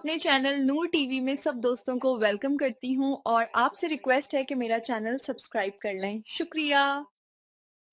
अपने चैनल नूर टीवी में सब दोस्तों को वेलकम करती हूं और आपसे रिक्वेस्ट है कि मेरा चैनल सब्सक्राइब कर लें। शुक्रिया।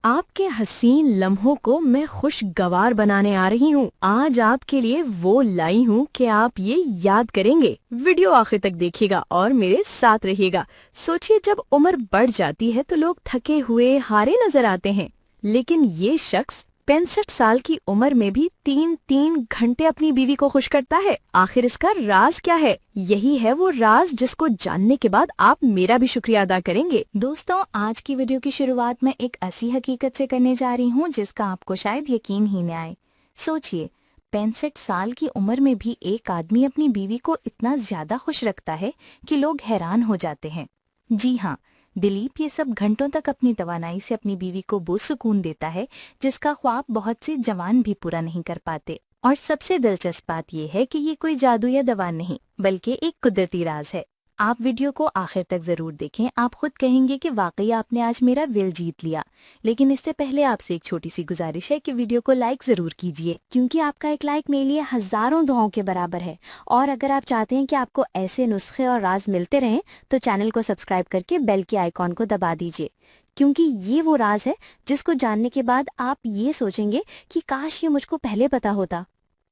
आपके हसीन लम्हों को मैं खुशगवार बनाने आ रही हूँ। आज आपके लिए वो लाई हूँ कि आप ये याद करेंगे। वीडियो आखिर तक देखिएगा और मेरे साथ रहिएगा। सोचिए, जब उम्र बढ़ जाती है तो लोग थके हुए हारे नजर आते हैं, लेकिन ये शख्स 65 साल की उम्र में भी 3-3 घंटे अपनी बीवी को खुश करता है। आखिर इसका राज क्या है? यही है वो राज जिसको जानने के बाद आप मेरा भी शुक्रिया अदा करेंगे। दोस्तों, आज की वीडियो की शुरुआत मैं एक ऐसी हकीकत से करने जा रही हूँ जिसका आपको शायद यकीन ही न आए। सोचिए, 65 साल की उम्र में भी एक आदमी अपनी बीवी को इतना ज्यादा खुश रखता है कि लोग हैरान हो जाते हैं। जी हाँ, दिलीप ये सब घंटों तक अपनी तवानाई से अपनी बीवी को वो सुकून देता है जिसका ख्वाब बहुत से जवान भी पूरा नहीं कर पाते। और सबसे दिलचस्प बात ये है कि ये कोई जादू या दवा नहीं, बल्कि एक कुदरती राज है। आप वीडियो को आखिर तक जरूर देखें, आप खुद कहेंगे कि वाकई आपने आज मेरा दिल जीत लिया। लेकिन इससे पहले आपसे एक छोटी सी गुजारिश है कि वीडियो को लाइक जरूर कीजिए, क्योंकि आपका एक लाइक मेरे लिए हजारों दुआओं के बराबर है। और अगर आप चाहते हैं कि आपको ऐसे नुस्खे और राज मिलते रहें तो चैनल को सब्सक्राइब करके बेल के आइकॉन को दबा दीजिए, क्योंकि ये वो राज है जिसको जानने के बाद आप ये सोचेंगे कि काश ये मुझको पहले पता होता।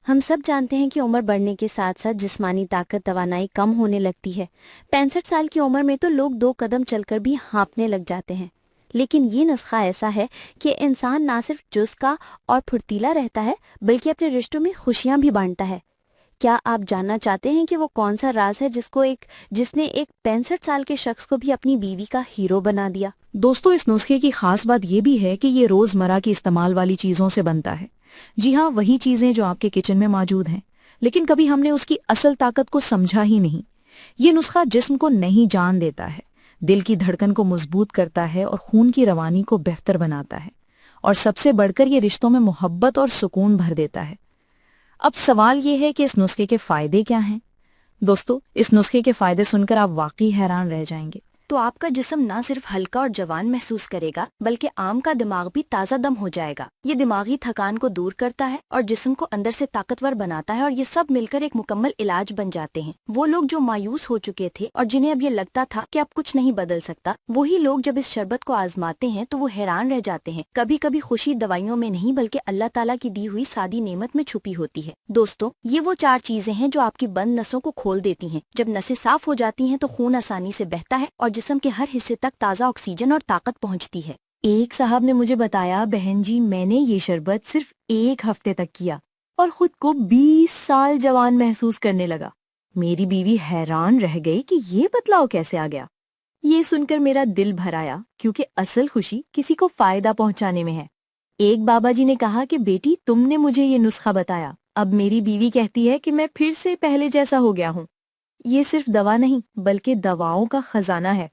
हम सब जानते हैं कि उम्र बढ़ने के साथ साथ जिस्मानी ताकत तवानाई कम होने लगती है। 65 साल की उम्र में तो लोग 2 कदम चलकर भी हाँफने लग जाते हैं। लेकिन ये नुस्खा ऐसा है कि इंसान ना सिर्फ चुस्त का और फुर्तीला रहता है, बल्कि अपने रिश्तों में खुशियां भी बांटता है। क्या आप जानना चाहते हैं कि वो कौन सा राज है जिसने एक 65 साल के शख्स को भी अपनी बीवी का हीरो बना दिया? दोस्तों, इस नुस्खे की खास बात ये भी है कि ये रोजमर्रा की इस्तेमाल वाली चीजों से बनता है। जी हाँ, वही चीजें जो आपके किचन में मौजूद हैं, लेकिन कभी हमने उसकी असल ताकत को समझा ही नहीं। ये नुस्खा जिस्म को नई जान देता है, दिल की धड़कन को मजबूत करता है और खून की रवानी को बेहतर बनाता है, और सबसे बढ़कर ये रिश्तों में मोहब्बत और सुकून भर देता है। अब सवाल ये है कि इस नुस्खे के फायदे क्या हैं? दोस्तों, इस नुस्खे के फायदे सुनकर आप वाकई हैरान रह जाएंगे। तो आपका जिस्म ना सिर्फ हल्का और जवान महसूस करेगा, बल्कि आम का दिमाग भी ताज़ा दम हो जाएगा। ये दिमागी थकान को दूर करता है और जिस्म को अंदर से ताकतवर बनाता है, और ये सब मिलकर एक मुकम्मल इलाज बन जाते हैं। वो लोग जो मायूस हो चुके थे और जिन्हें अब ये लगता था कि अब कुछ नहीं बदल सकता, वही लोग जब इस शरबत को आजमाते हैं तो वो हैरान रह जाते हैं। कभी कभी खुशी दवाइयों में नहीं, बल्कि अल्लाह ताला की दी हुई सादी नेमत में छुपी होती है। दोस्तों, ये वो 4 चीजें हैं जो आपकी बंद नसों को खोल देती हैं। जब नसें साफ हो जाती हैं तो खून आसानी से बहता है और जिस्म के हर हिस्से तक ताज़ा ऑक्सीजन और ताकत पहुंचती है। एक साहब ने मुझे बताया, बहन जी, मैंने ये शरबत सिर्फ 1 हफ्ते तक किया और खुद को 20 साल जवान महसूस करने लगा। मेरी बीवी हैरान रह गई कि ये बदलाव कैसे आ गया। ये सुनकर मेरा दिल भर आया, क्योंकि असल खुशी किसी को फायदा पहुंचाने में है। एक बाबा जी ने कहा कि बेटी, तुमने मुझे ये नुस्खा बताया, अब मेरी बीवी कहती है कि मैं फिर से पहले जैसा हो गया हूँ। ये सिर्फ दवा नहीं, बल्कि दवाओं का खजाना है।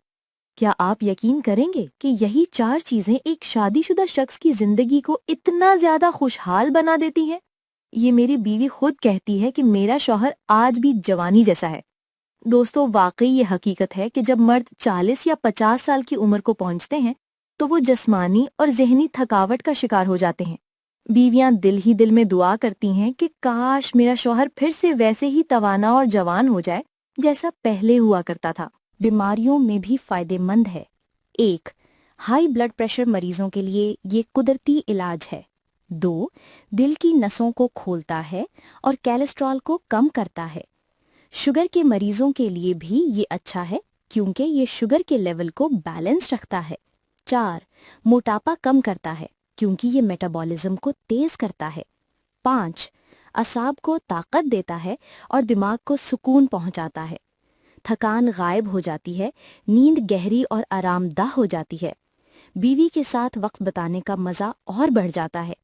क्या आप यकीन करेंगे कि यही 4 चीजें एक शादीशुदा शख्स की जिंदगी को इतना ज्यादा खुशहाल बना देती हैं? ये मेरी बीवी खुद कहती है कि मेरा शौहर आज भी जवानी जैसा है। दोस्तों, वाकई ये हकीकत है कि जब मर्द 40 या 50 साल की उम्र को पहुंचते हैं तो वो जिस्मानी और जहनी थकावट का शिकार हो जाते हैं। बीवियां दिल ही दिल में दुआ करती हैं कि काश मेरा शौहर फिर से वैसे ही तवाना और जवान हो जाए जैसा पहले हुआ करता था। बीमारियों में भी फायदेमंद है। 1. हाई ब्लड प्रेशर मरीजों के लिए ये कुदरती इलाज है। 2. दिल की नसों को खोलता है और कोलेस्ट्रॉल को कम करता है। शुगर के मरीजों के लिए भी ये अच्छा है, क्योंकि ये शुगर के लेवल को बैलेंस रखता है। 4. मोटापा कम करता है, क्योंकि ये मेटाबॉलिज्म को तेज करता है। 5. असाब को ताकत देता है और दिमाग को सुकून पहुंचाता है। थकान गायब हो जाती है, नींद गहरी और आरामदाह हो जाती है। बीवी के साथ वक्त बिताने का मजा और बढ़ जाता है।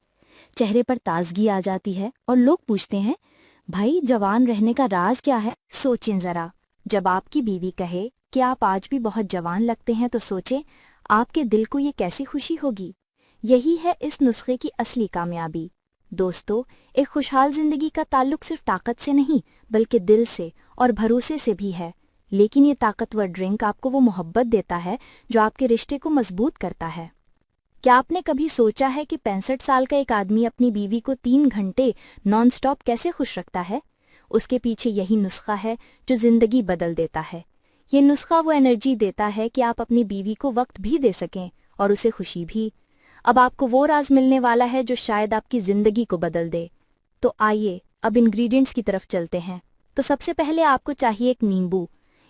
चेहरे पर ताजगी आ जाती है और लोग पूछते हैं, भाई, जवान रहने का राज क्या है? सोचें जरा, जब आपकी बीवी कहे कि आप आज भी बहुत जवान लगते हैं तो सोचें आपके दिल को ये कैसी खुशी होगी। यही है इस नुस्खे की असली कामयाबी। दोस्तों, एक खुशहाल जिंदगी का ताल्लुक सिर्फ ताकत से नहीं, बल्कि दिल से और भरोसे से भी है। लेकिन ये ताकतवर ड्रिंक आपको वो मोहब्बत देता है जो आपके रिश्ते को मजबूत करता है। क्या आपने कभी सोचा है कि 65 साल का एक आदमी अपनी बीवी को 3 घंटे नॉन स्टॉप कैसे खुश रखता है? اس کے پیچھے یہی نسخہ ہے جو زندگی بدل دیتا ہے۔ یہ نسخہ وہ انرجی دیتا ہے کہ آپ اپنی بیوی کو وقت بھی دے سکیں اور اسے خوشی بھی۔ اب آپ کو وہ راز ملنے والا ہے جو شاید آپ کی زندگی کو بدل دے۔ تو آئیے اب انگریڈینٹس کی طرف چلتے ہیں۔ تو سب سے پہلے آپ کو چاہیے ایک نیمبو،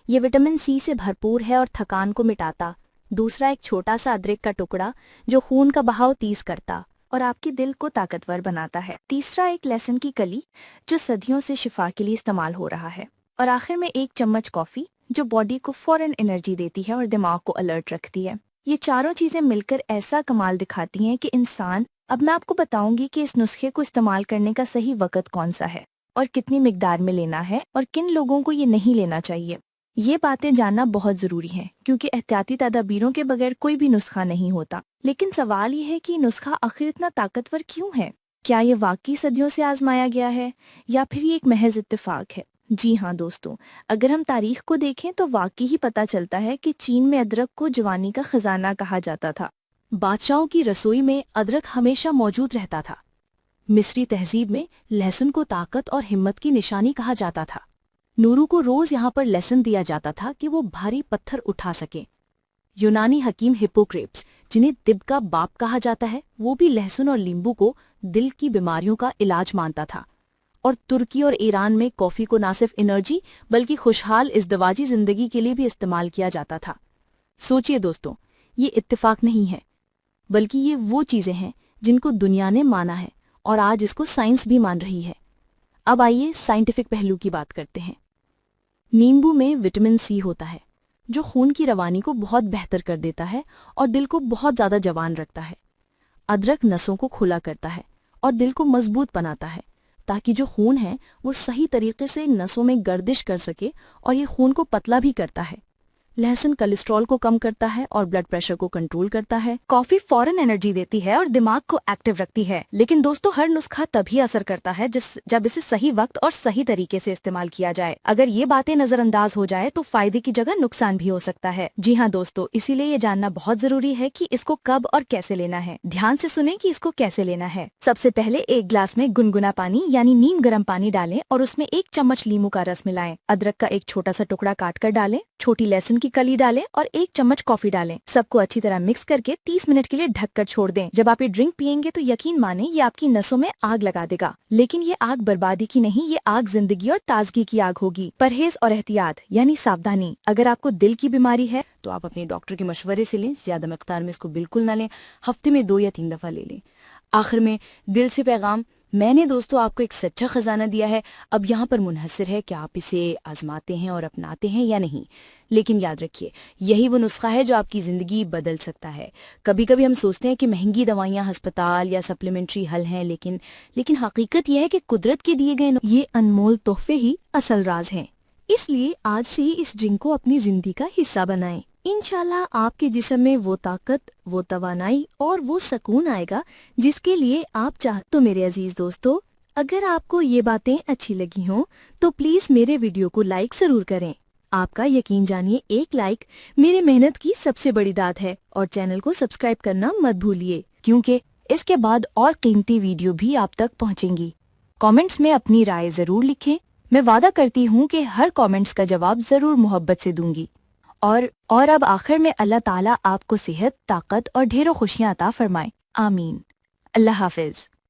یہ وٹامن سی سے بھرپور ہے اور تھکان کو مٹاتا۔ دوسرا ایک چھوٹا سا ادرک کا ٹکڑا جو خون کا بہاؤ تیز کرتا اور آپ کے دل کو طاقتور بناتا ہے۔ تیسرا ایک لہسن کی کلی جو صدیوں سے شفا کے لیے استعمال ہو رہا ہے۔ اور آخر میں ایک چمچ کافی جو باڈی کو فوراً انرجی دیتی ہے اور دماغ کو الرٹ رکھتی ہے۔ یہ چاروں چیزیں مل کر ایسا کمال دکھاتی ہیں کہ انسان، اب میں آپ کو بتاؤں گی کہ اس نسخے کو استعمال کرنے کا صحیح وقت کون سا ہے اور کتنی مقدار میں لینا ہے اور کن لوگوں کو یہ نہیں لینا چاہیے۔ یہ باتیں جاننا بہت ضروری ہے کیونکہ احتیاطی تدابیروں کے بغیر کوئی بھی نسخہ نہیں ہوتا۔ لیکن سوال یہ ہے کہ نسخہ آخر اتنا طاقتور کیوں ہے؟ کیا یہ واقعی صدیوں سے آزمایا گیا ہے یا پھر یہ ایک محض اتفاق ہے؟ جی ہاں دوستوں، اگر ہم تاریخ کو دیکھیں تو واقعی ہی پتہ چلتا ہے کہ چین میں ادرک کو جوانی کا خزانہ کہا جاتا تھا۔ بادشاہوں کی رسوئی میں ادرک ہمیشہ موجود رہتا تھا۔ مصری تہذیب میں لہسن کو طاقت اور ہمت کی نشانی کہا جاتا تھا۔ نورو کو روز یہاں پر لہسن دیا جاتا تھا کہ وہ بھاری پتھر اٹھا سکیں۔ یونانی حکیم ہپوکریٹس، جنہیں طب کا باپ کہا جاتا ہے، وہ بھی لہسن اور لیمبو کو دل کی بیماریوں کا علاج مانتا تھا۔ اور ترکی اور ایران میں کافی کو نہ صرف انرجی بلکہ خوشحال ازدواجی زندگی کے لیے بھی استعمال کیا جاتا تھا۔ سوچئے دوستوں، یہ اتفاق نہیں ہے بلکہ یہ وہ چیزیں ہیں جن کو دنیا نے مانا ہے اور آج اس کو سائنس بھی مان رہی ہے۔ اب آئیے سائنٹیفک پہلو کی بات کرتے ہیں۔ نیمبو میں وٹامن سی ہوتا ہے جو خون کی روانی کو بہت بہتر کر دیتا ہے اور دل کو بہت زیادہ جوان رکھتا ہے۔ ادرک نسوں کو کھلا کرتا ہے اور دل کو مضبوط بناتا ہے تاکہ جو خون ہے وہ صحیح طریقے سے نسوں میں گردش کر سکے اور یہ خون کو پتلا بھی کرتا ہے۔ لہسن کولیسٹرول کو کم کرتا ہے اور بلڈ پریشر کو کنٹرول کرتا ہے۔ کافی فوراً انرجی دیتی ہے اور دماغ کو ایکٹیو رکھتی ہے، لیکن دوستو ہر نسخہ تبھی اثر کرتا ہے جب اسے صحیح وقت اور صحیح طریقے سے استعمال کیا جائے۔ اگر یہ باتیں نظر انداز ہو جائے تو فائدے کی جگہ نقصان بھی ہو سکتا ہے۔ جی ہاں دوستو، اسی لیے یہ جاننا بہت ضروری ہے کہ اس کو کب اور کیسے لینا ہے۔ دھیان سے سنیں کہ اس کو کیسے لینا ہے۔ سب سے پہلے ایک گلاس میں گنگنا پانی یعنی نیم گرم پانی ڈالیں اور اس میں ایک چمچ لیمو کا رس ملائیں۔ ادرک کا ایک چھوٹا سا ٹکڑا کاٹ کر ڈالیں، چھوٹی لہسن کی کلی ڈالیں اور ایک چمچ کافی ڈالیں۔ سب کو اچھی طرح مکس کر کے 30 منٹ کے لیے ڈھک کر چھوڑ دیں۔ جب آپ یہ ڈرنک پیئیں گے تو یقین مانیں یہ آپ کی نسوں میں آگ لگا دے گا، لیکن یہ آگ بربادی کی نہیں، یہ آگ زندگی اور تازگی کی آگ ہوگی۔ پرہیز اور احتیاط یعنی ساودھانی، اگر آپ کو دل کی بیماری ہے تو آپ اپنے ڈاکٹر کے مشورے سے لیں، زیادہ مقدار میں اس کو بالکل نہ لیں، ہفتے میں 2 یا 3 دفعہ لے لیں۔ آخر میں دل سے پیغام، میں نے دوستو آپ کو ایک سچا خزانہ دیا ہے، اب یہاں پر منحصر ہے کہ آپ اسے آزماتے ہیں اور اپناتے ہیں یا نہیں، لیکن یاد رکھیے یہی وہ نسخہ ہے جو آپ کی زندگی بدل سکتا ہے۔ کبھی کبھی ہم سوچتے ہیں کہ مہنگی دوائیاں، ہسپتال یا سپلیمنٹری حل ہیں، لیکن حقیقت یہ ہے کہ قدرت کے دیے گئے یہ انمول تحفے ہی اصل راز ہیں۔ اس لیے آج سے ہی اس ڈرنک کو اپنی زندگی کا حصہ بنائیں۔ انشاءاللہ آپ کے جسم میں وہ طاقت، وہ توانائی اور وہ سکون آئے گا جس کے لیے آپ چاہتے۔ تو میرے عزیز دوستو، اگر آپ کو یہ باتیں اچھی لگی ہوں تو پلیز میرے ویڈیو کو لائک ضرور کریں۔ آپ کا یقین جانیے ایک لائک میرے محنت کی سب سے بڑی داد ہے، اور چینل کو سبسکرائب کرنا مت بھولیے کیونکہ اس کے بعد اور قیمتی ویڈیو بھی آپ تک پہنچیں گی۔ کامنٹس میں اپنی رائے ضرور لکھیں، میں وعدہ کرتی ہوں کہ ہر کامنٹس کا جواب ضرور محبت سے دوں گی۔ اور اب آخر میں اللہ تعالیٰ آپ کو صحت، طاقت اور ڈھیروں خوشیاں عطا فرمائے، آمین۔ اللہ حافظ۔